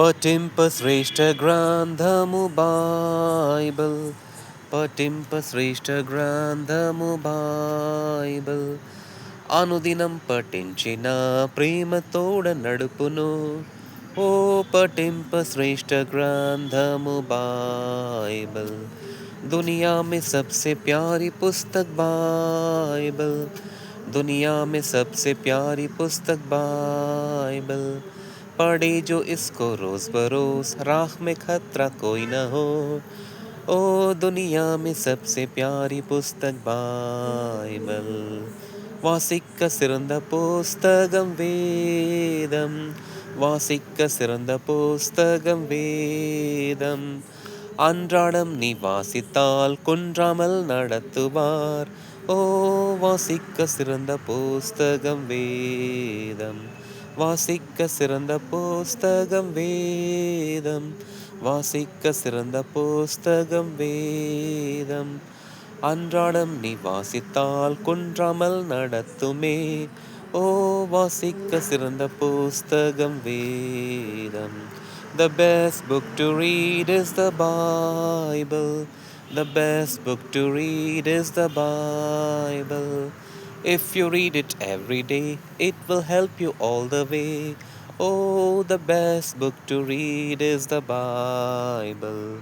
పఠింప గ్రంథము బైబిల్ పఠింప గ్రంథము బైబిల్ అనుదినం పఠించిన ప్రేమతోడ నడుపును ఓ పఠింప గ్రంథము బైబిల్ दुनिया में सबसे प्यारी पुस्तक बाइबल दुनिया में सबसे प्यारी पुस्तक बाइबल पढ़े जो इसको रोज बरोज राह में खतरा कोई न हो ओ दुनिया में सबसे प्यारी पुस्तक बाइबल வாசிக்க சிறந்த புஸ்தகம் வேதம் வாசிக்க சிறந்த புஸ்தகம் வேதம் அன்றாடம் நீ வாசித்தால் குன்றாமல் நடத்துவார் ஓ வாசிக்க சிறந்த புஸ்தகம் வேதம் வாசிக்க சிறந்த புஸ்தகம் வேதம் வாசிக்க சிறந்த புஸ்தகம் வேதம் அன்றாடம் நீ வாசித்தால் குன்றாமல் நடத்துமே ஓ வாசிக்க சிறந்த புஸ்தகம் வேதம் The best book to read is the Bible. The best book to read is the Bible. If you read it every day, it will help you all the way. Oh, the best book to read is the Bible.